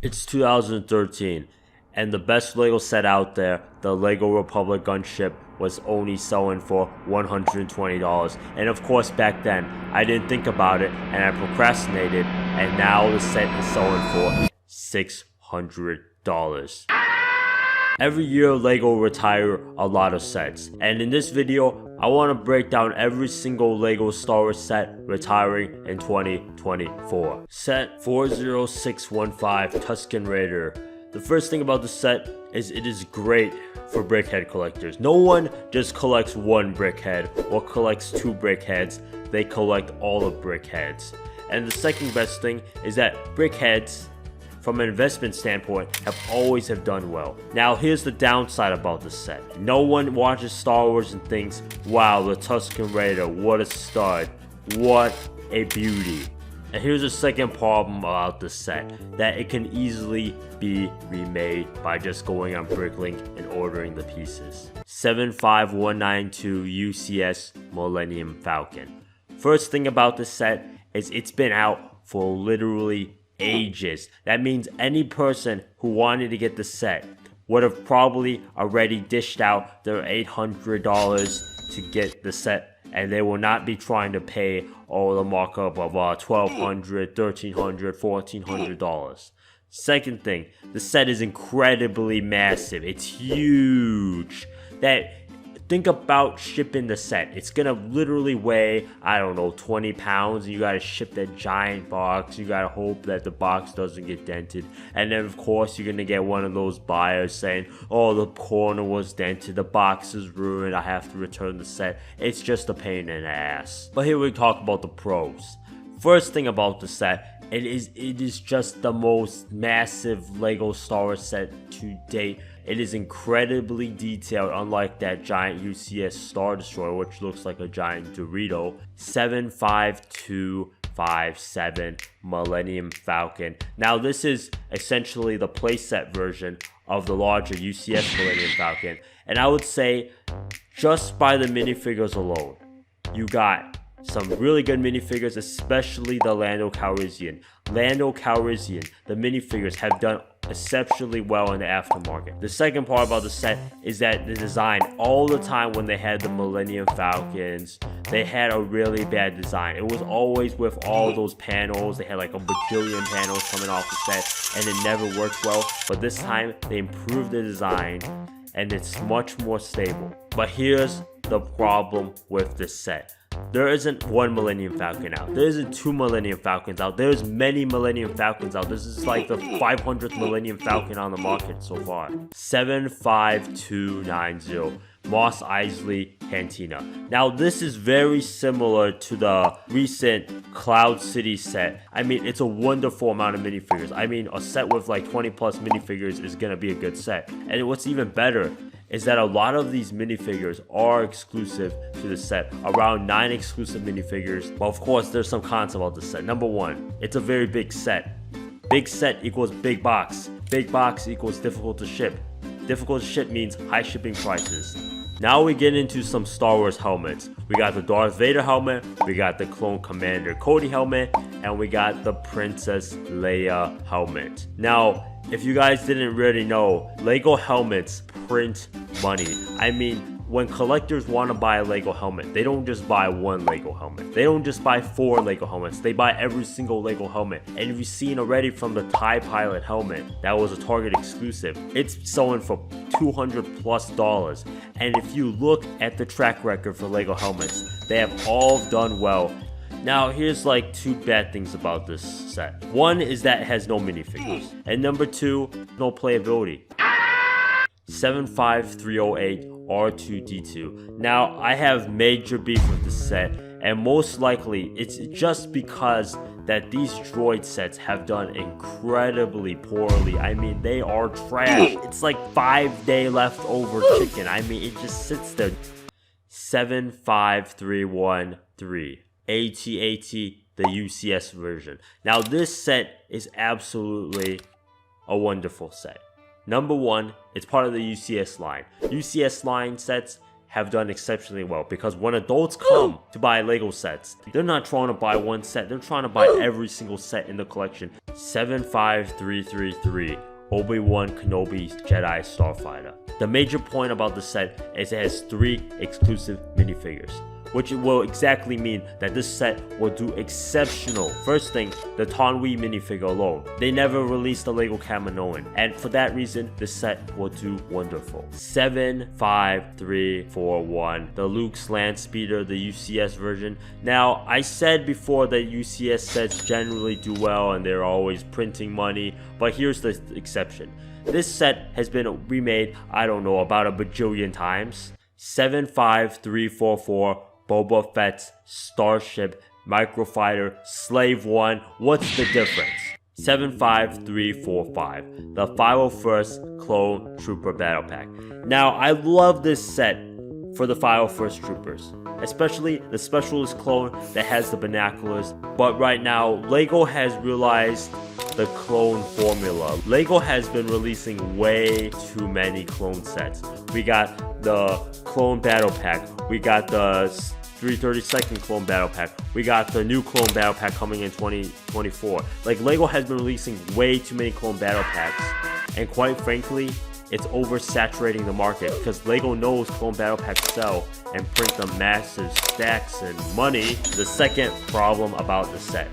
It's 2013, and the best LEGO set out there, the LEGO Republic gunship, was only selling for $120. And of course, back then, I didn't think about it, and I procrastinated, and now the set is selling for $600. Every year, LEGO retire a lot of sets, and in this video, I want to break down every single LEGO Star Wars set retiring in 2024. Set 40615 Tusken Raider. The first thing about the set is it is great for brickhead collectors. No one just collects one brickhead or collects two brickheads, they collect all the brickheads. And the second best thing is that brickheads, from an investment standpoint, always have done well. Now here's the downside about the set. No one watches Star Wars and thinks, wow, the Tusken Raider, what a stud, what a beauty. And here's the second problem about the set, that it can easily be remade by just going on Bricklink and ordering the pieces. 75192 UCS Millennium Falcon. First thing about the set is it's been out for literally ages. That means any person who wanted to get the set would have probably already dished out their $800 to get the set, and they will not be trying to pay all the markup of $1,200, $1,300, $1,400. Second thing, the set is incredibly massive. It's huge. Think about shipping the set. It's gonna literally weigh, I don't know, 20 pounds. You gotta ship that giant box. You gotta hope that the box doesn't get dented. And then of course you're gonna get one of those buyers saying, oh, the corner was dented, the box is ruined, I have to return the set. It's just a pain in the ass. But here we talk about the pros. First thing about the set, it is just the most massive LEGO Star Wars set to date. It is incredibly detailed, unlike that giant UCS Star Destroyer, which looks like a giant Dorito. 75257 Millennium Falcon. Now this is essentially the playset version of the larger UCS Millennium Falcon. And I would say, just by the minifigures alone, you got some really good minifigures, especially the Lando Calrissian. Lando Calrissian, the minifigures have done exceptionally well in the aftermarket. The second part about the set is that the design, all the time when they had the Millennium Falcons, they had a really bad design. It was always with all those panels. They had like a bajillion panels coming off the set, and it never worked well. But this time, they improved the design, and it's much more stable. But here's the problem with this set. There isn't one Millennium Falcon out. There isn't two Millennium Falcons out. There's many Millennium Falcons out. This is like the 500th Millennium Falcon on the market so far. 75290 Mos Eisley Cantina. Now this is very similar to the recent Cloud City set. I mean, it's a wonderful amount of minifigures. I mean, a set with like 20 plus minifigures is gonna be a good set. And what's even better is that a lot of these minifigures are exclusive to the set. Around 9 exclusive minifigures. But of course, there's some cons about the set. Number one, it's a very big set. Big set equals big box. Big box equals difficult to ship. Difficult to ship means high shipping prices. Now we get into some Star Wars helmets. We got the Darth Vader helmet, we got the Clone Commander Cody helmet, and we got the Princess Leia helmet. Now, if you guys didn't really know, LEGO helmets print money. I mean, when collectors want to buy a LEGO helmet, they don't just buy one LEGO helmet. They don't just buy 4 LEGO helmets. They buy every single LEGO helmet. And you've seen already from the TIE Pilot helmet, that was a Target exclusive, it's selling for $200 plus. And if you look at the track record for LEGO helmets, they have all done well. Now here's like 2 bad things about this set. One is that it has no minifigures. And number 2, no playability. 75308 R2D2. Now I have major beef with this set, and most likely it's just because that these droid sets have done incredibly poorly. I mean, they are trash. It's like 5-day leftover chicken. I mean, it just sits there. 75313 AT-AT, the UCS version. Now this set is absolutely a wonderful set. Number one, it's part of the UCS line. UCS line sets have done exceptionally well, because when adults come to buy Lego sets, they're not trying to buy one set, they're trying to buy every single set in the collection. 75333 Obi-Wan Kenobi Jedi Starfighter. The major point about the set is it has 3 exclusive minifigures, which will exactly mean that this set will do exceptional. First thing, the Tonwi minifigure alone. They never released the Lego Kaminoan, and for that reason, the set will do wonderful. 75341, the Luke's Land Speeder, the UCS version. Now, I said before that UCS sets generally do well and they're always printing money, but here's the exception. This set has been remade, I don't know, about a bajillion times. 75344, Boba Fett's Starship Microfighter Slave 1. What's the difference? 75345, the 501st Clone Trooper Battle Pack. Now, I love this set for the 501st Troopers, especially the Specialist clone that has the binoculars. But right now, Lego has realized the clone formula. Lego has been releasing way too many clone sets. We got the Clone Battle Pack, we got the 332nd Clone Battle Pack, we got the new Clone Battle Pack coming in 2024. Like, Lego has been releasing way too many Clone Battle Packs, and quite frankly, it's oversaturating the market, because Lego knows Clone Battle Packs sell and print them massive stacks and money. The second problem about the set,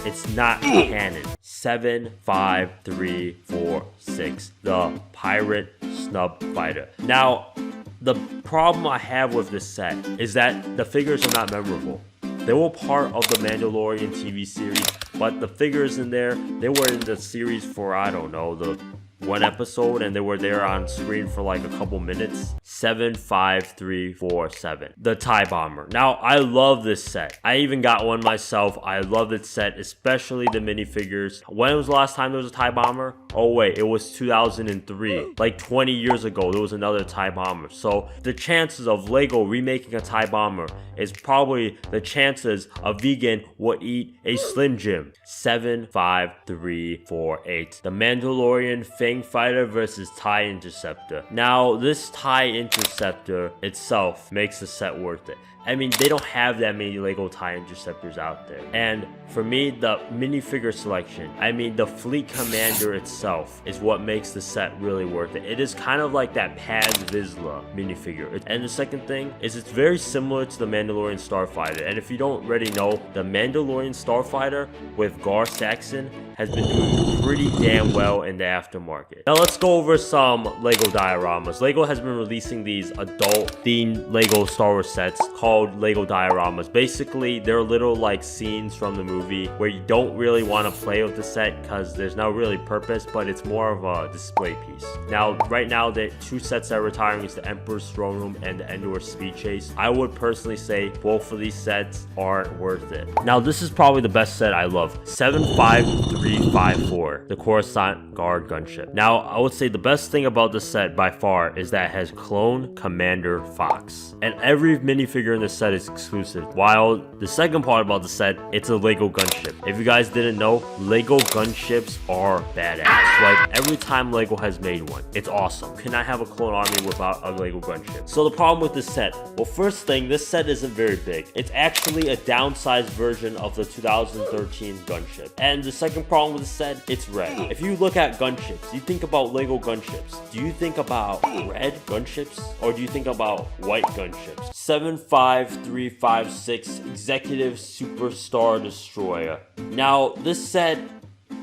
it's not canon. 75346, the Pirate Snub Fighter. Now, the problem I have with this set is that the figures are not memorable. They were part of the Mandalorian TV series, but the figures in there, they were in the series for, I don't know, the 1 episode, and they were there on screen for like a couple minutes. 75347, the TIE Bomber. Now, I love this set. I even got one myself. I love this set, especially the minifigures. When was the last time there was a TIE Bomber? Oh wait, it was 2003. Like 20 years ago, there was another TIE Bomber. So the chances of Lego remaking a TIE Bomber is probably the chances a vegan would eat a Slim Jim. 75348, the Mandalorian Fang Fighter versus TIE Interceptor. Now, this TIE Interceptor itself makes the set worth it. I mean, they don't have that many Lego TIE Interceptors out there. And for me, the minifigure selection, I mean, the Fleet Commander itself is what makes the set really worth it. It is kind of like that Paz Vizsla minifigure. And the second thing is it's very similar to the Mandalorian Starfighter. And if you don't already know, the Mandalorian Starfighter with Gar Saxon has been doing pretty damn well in the aftermarket. Now let's go over some Lego dioramas. Lego has been releasing these adult-themed Lego Star Wars sets called Lego dioramas. Basically, they're little like scenes from the movie where you don't really want to play with the set because there's no really purpose, but it's more of a display piece. Now, right now, the 2 sets that are retiring is the Emperor's Throne Room and the Endor Speed Chase. I would personally say both of these sets aren't worth it. Now, this is probably the best set I love. 75354, the Coruscant Guard Gunship. Now, I would say the best thing about this set by far is that it has Clone Commander Fox. And every minifigure in the set is exclusive. While the second part about the set, it's a Lego gunship. If you guys didn't know, Lego gunships are badass. Like, every time Lego has made one, it's awesome. You cannot have a clone army without a Lego gunship. So the problem with this set, well, first thing, this set isn't very big. It's actually a downsized version of the 2013 gunship. And the second problem with the set, it's red. If you look at gunships, you think about Lego gunships. Do you think about red gunships, or do you think about white gunships? 75356, Executive Superstar Destroyer. Now, this set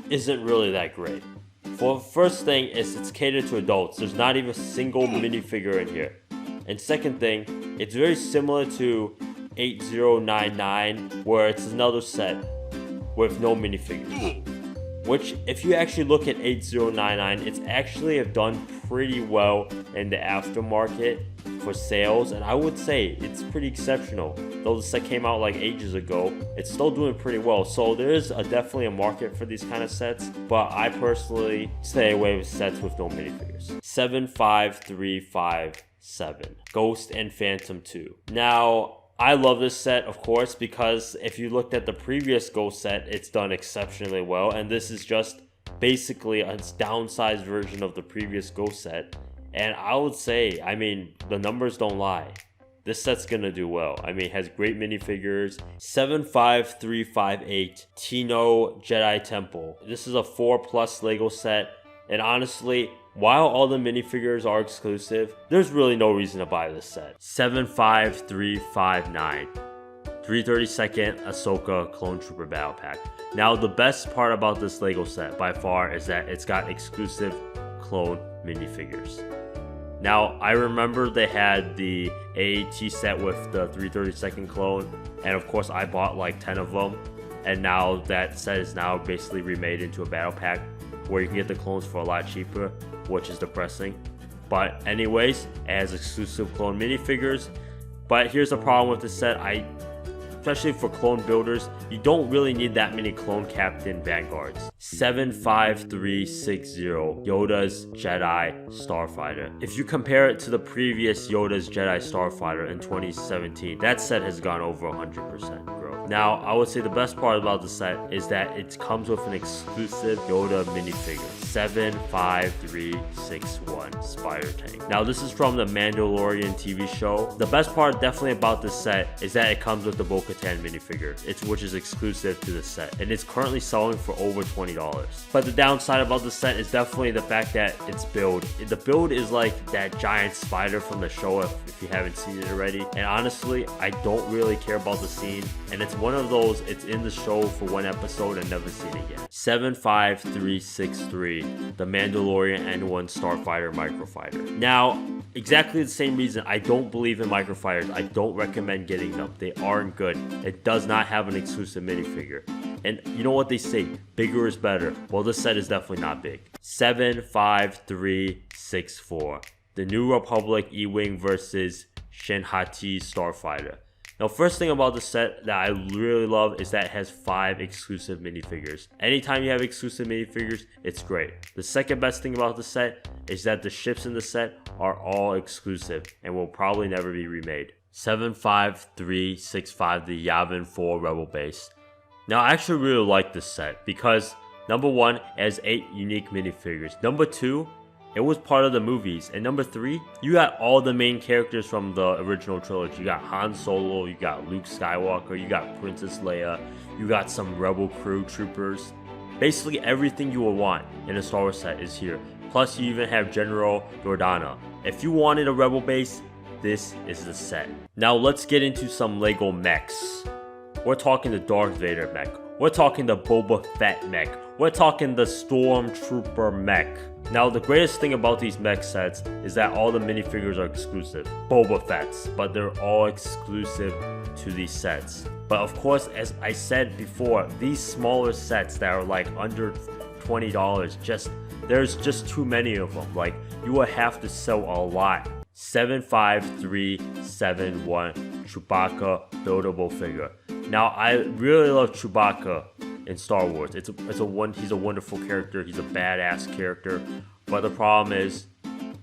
isn't really that great. For the first thing is it's catered to adults. There's not even a single minifigure in here. And second thing, it's very similar to 8099, where it's another set with no minifigures. Which, if you actually look at 8099, it's actually have done pretty well in the aftermarket for sales, and I would say it's pretty exceptional. Though the set came out like ages ago, it's still doing pretty well. So there is definitely a market for these kind of sets, but I personally stay away with sets with no minifigures. 75357, Ghost and Phantom 2. Now, I love this set, of course, because if you looked at the previous Ghost set, it's done exceptionally well, and this is just basically a downsized version of the previous Ghost set. And I would say, I mean, the numbers don't lie. this set's gonna do well. I mean, it has great minifigures. 75358 Tino Jedi Temple. This is a 4+ Lego set, and honestly, while all the minifigures are exclusive, there's really no reason to buy this set. 75359 332nd Ahsoka Clone Trooper Battle Pack. Now, the best part about this Lego set by far is that it's got exclusive clone minifigures. Now, I remember they had the AAT set with the 332nd clone, and of course I bought like 10 of them, and now that set is now basically remade into a battle pack where you can get the clones for a lot cheaper, which is depressing. But anyways, it has exclusive clone minifigures. But here's the problem with this set, especially for clone builders, you don't really need that many clone captain vanguards. 75360 Yoda's Jedi Starfighter. If you compare it to the previous Yoda's Jedi Starfighter in 2017, that set has gone over 100% growth. Now, I would say the best part about the set is that it comes with an exclusive Yoda minifigure. 75361 Spider Tank. Now, this is from the Mandalorian TV show. The best part definitely about this set is that it comes with the Bo-Katan minifigure, which is exclusive to the set, and it's currently selling for over $20. But the downside about the set is definitely the fact that its build. The build is like that giant spider from the show, if you haven't seen it already. And honestly, I don't really care about the scene, and it's one of those, it's in the show for one episode and never seen it again. 75363 The Mandalorian N1 Starfighter Microfighter. Now, exactly the same reason I don't believe in microfighters. I don't recommend getting them. They aren't good. It does not have an exclusive minifigure. And you know what they say, bigger is better. Well, this set is definitely not big. 75364 The New Republic E-Wing versus Shin-Hati Starfighter. Now, first thing about the set that I really love is that it has 5 exclusive minifigures. Anytime you have exclusive minifigures, it's great. The second best thing about the set is that the ships in the set are all exclusive and will probably never be remade. 75365 The Yavin 4 Rebel Base. Now, I actually really like this set because, number 1, it has 8 unique minifigures. Number 2, it was part of the movies. And number 3, you got all the main characters from the original trilogy. You got Han Solo, you got Luke Skywalker, you got Princess Leia, you got some Rebel crew troopers. Basically everything you would want in a Star Wars set is here. Plus you even have General Dordana. If you wanted a Rebel base, this is the set. Now let's get into some Lego mechs. We're talking the Darth Vader mech. We're talking the Boba Fett mech. We're talking the Stormtrooper mech. Now, the greatest thing about these mech sets is that all the minifigures are exclusive. Boba Fett's, but they're all exclusive to these sets. But of course, as I said before, these smaller sets that are like under $20, there's just too many of them. Like, you will have to sell a lot. 75371 Chewbacca buildable figure. Now, I really love Chewbacca in Star Wars. He's a wonderful character. He's a badass character. But the problem is,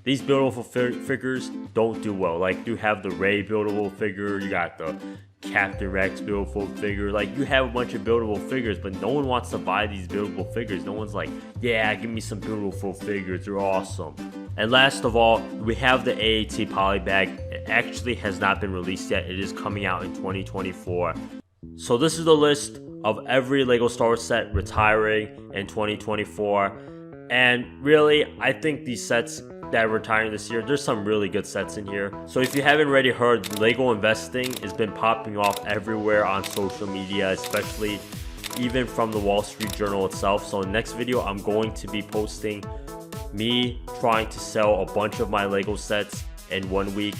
these buildable figures don't do well. Like, you have the Rey buildable figure. You got the Captain Rex buildable figure. Like, you have a bunch of buildable figures, but no one wants to buy these buildable figures. No one's like, yeah, give me some buildable figures. They're awesome. And last of all, we have the AAT Polybag. It actually has not been released yet. It is coming out in 2024. So this is the list of every Lego Star Wars set retiring in 2024. And really, I think these sets that are retiring this year, there's some really good sets in here. So if you haven't already heard, Lego investing has been popping off everywhere on social media, especially even from the Wall Street Journal itself. So in the next video, I'm going to be posting me trying to sell a bunch of my Lego sets in 1 week.